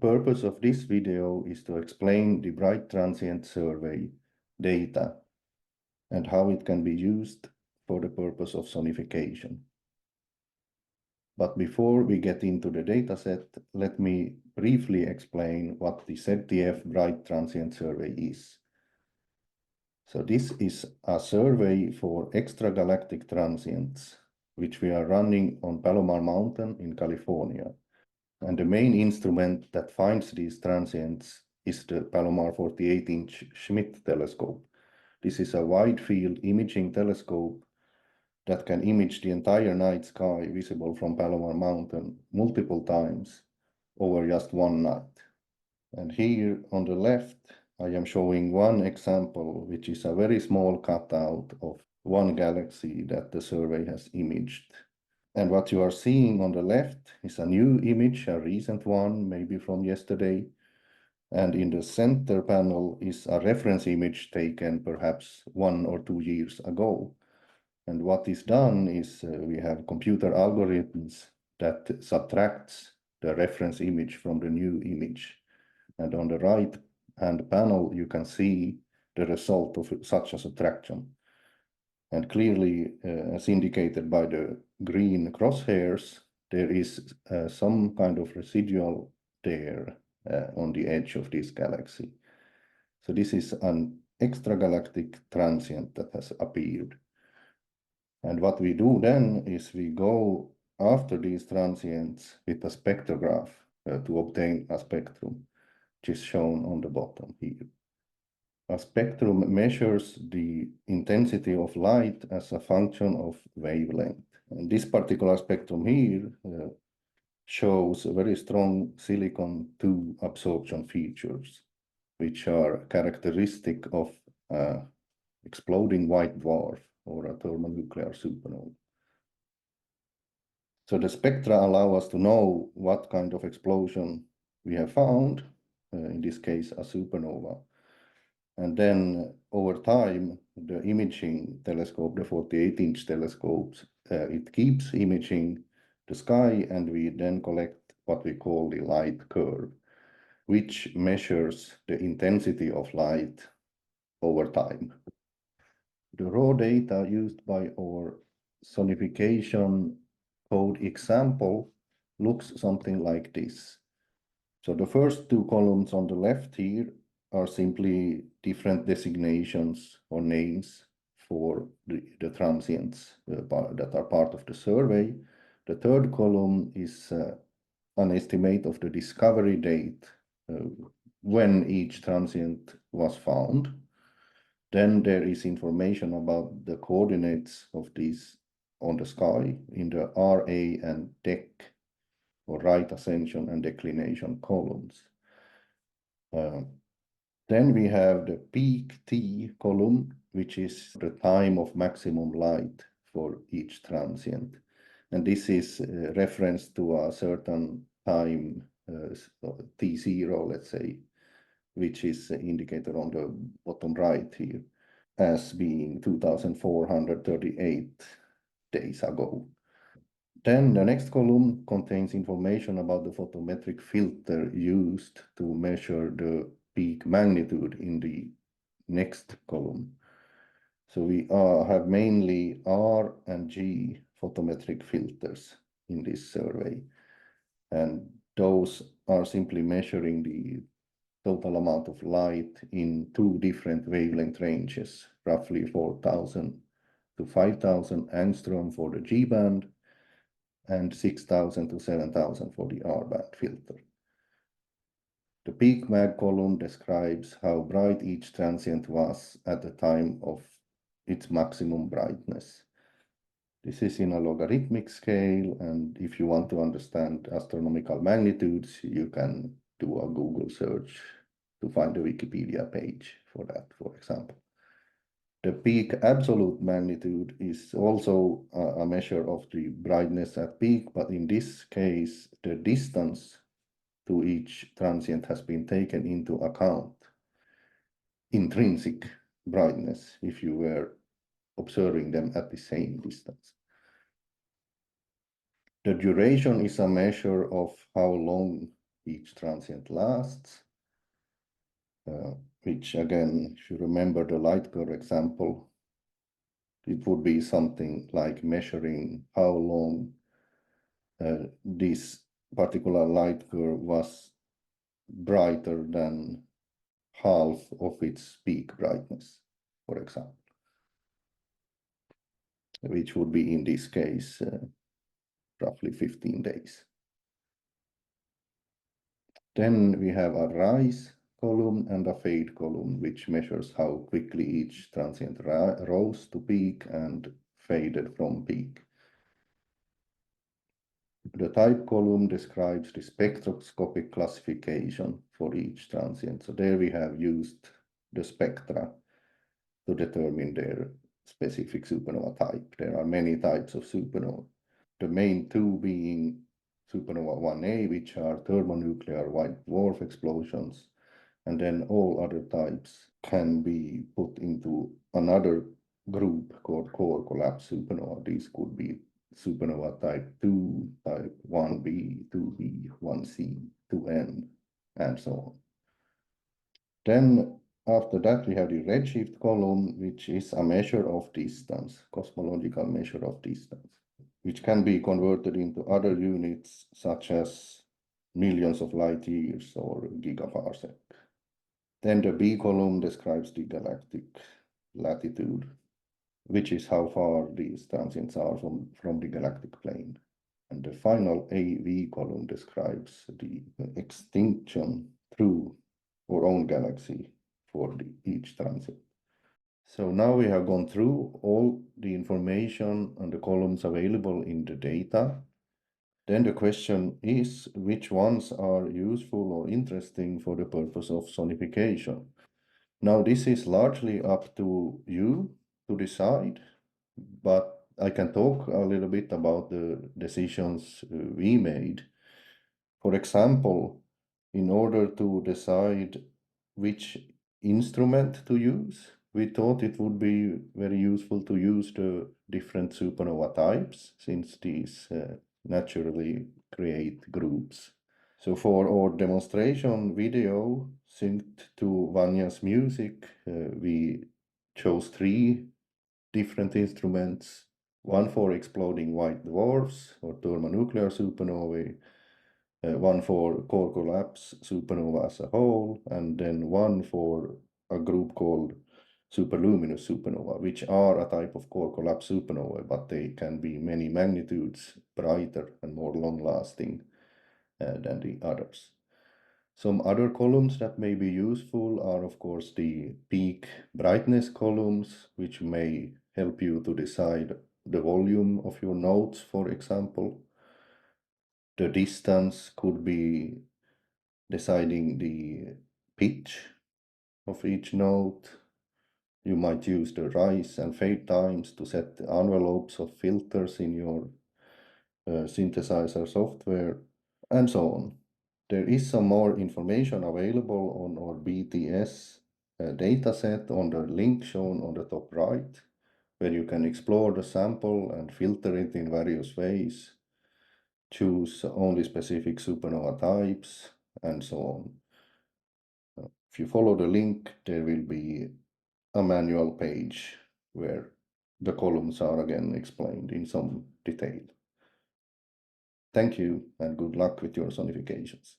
purpose of this video is to explain the Bright Transient Survey data and how it can be used for the purpose of sonification. But before we get into the dataset, let me briefly explain what the ZTF Bright Transient Survey is. So this is a survey for extragalactic transients, which we are running on Palomar Mountain in California. And the main instrument that finds these transients is the Palomar 48-inch Schmidt telescope. This is a wide-field imaging telescope that can image the entire night sky visible from Palomar Mountain multiple times over just one night. And here on the left, I am showing one example, which is a very small cutout of one galaxy that the survey has imaged. And what you are seeing on the left is a new image, a recent one, maybe from yesterday. And in the center panel is a reference image taken perhaps 1 or 2 years ago. And what is done is we have computer algorithms that subtracts the reference image from the new image. And on the right hand panel, you can see the result of such a subtraction. And clearly, as indicated by the green crosshairs, there is some kind of residual there on the edge of this galaxy. So this is an extragalactic transient that has appeared. And what we do then is we go after these transients with a spectrograph to obtain a spectrum, which is shown on the bottom here. A spectrum measures the intensity of light as a function of wavelength. And this particular spectrum here shows very strong silicon-2 absorption features, which are characteristic of exploding white dwarf or a thermonuclear supernova. So the spectra allow us to know what kind of explosion we have found, in this case a supernova. And then over time, the imaging telescope, the 48-inch telescopes, it keeps imaging the sky, and we then collect what we call the light curve, which measures the intensity of light over time. The raw data used by our sonification code example looks something like this. So the first two columns on the left here are simply different designations or names for the transients that are part of the survey. The third column is an estimate of the discovery date when each transient was found. Then there is information about the coordinates of these on the sky in the RA and DEC, or right ascension and declination columns. Then we have the peak T column, which is the time of maximum light for each transient. And this is reference to a certain time, T0, let's say, which is indicated on the bottom right here as being 2,438 days ago. Then the next column contains information about the photometric filter used to measure the peak magnitude in the next column. So we have mainly R and G photometric filters in this survey. And those are simply measuring the total amount of light in two different wavelength ranges, roughly 4,000 to 5,000 angstrom for the G band and 6,000 to 7,000 for the R band filter. The peak mag column describes how bright each transient was at the time of its maximum brightness. This is in a logarithmic scale, and if you want to understand astronomical magnitudes, you can do a Google search to find the Wikipedia page for that, for example. The peak absolute magnitude is also a measure of the brightness at peak, but in this case, the distance to each transient has been taken into account. Intrinsic brightness, if you were observing them at the same distance. The duration is a measure of how long each transient lasts, which again, if you remember the light curve example, it would be something like measuring how long this particular light curve was brighter than half of its peak brightness, for example, which would be in this case roughly 15 days. Then we have a rise column and a fade column, which measures how quickly each transient rose to peak and faded from peak. The type column describes the spectroscopic classification for each transient. So there we have used the spectra to determine their specific supernova type. There are many types of supernova. The main two being supernova 1A, which are thermonuclear white dwarf explosions, and then all other types can be put into another group called core collapse supernova. These could be supernova type 2, type 1B, 2B, 1C, 2N, and so on. Then after that, we have the redshift column, which is a measure of distance, cosmological measure of distance, which can be converted into other units such as millions of light years or gigaparsec. Then the B column describes the galactic latitude, which is how far these transients are from the galactic plane. And the final AV column describes the extinction through our own galaxy for each transit. So now we have gone through all the information and the columns available in the data. Then the question is, which ones are useful or interesting for the purpose of sonification? Now, this is largely up to you to decide, but I can talk a little bit about the decisions we made. For example, in order to decide which instrument to use, we thought it would be very useful to use the different supernova types, since these naturally create groups. So for our demonstration video synced to Vanya's music, we chose 3 different instruments, one for exploding white dwarfs or thermonuclear supernovae, one for core collapse supernova as a whole, and then one for a group called superluminous supernova, which are a type of core collapse supernova, but they can be many magnitudes brighter and more long-lasting than the others. Some other columns that may be useful are, of course, the peak brightness columns, which may help you to decide the volume of your nodes, for example. The distance could be deciding the pitch of each node. You might use the rise and fade times to set the envelopes of filters in your synthesizer software, and so on. There is some more information available on our BTS dataset on the link shown on the top right, where you can explore the sample and filter it in various ways, choose only specific supernova types, and so on. If you follow the link, there will be a manual page where the columns are again explained in some detail. Thank you and good luck with your sonifications.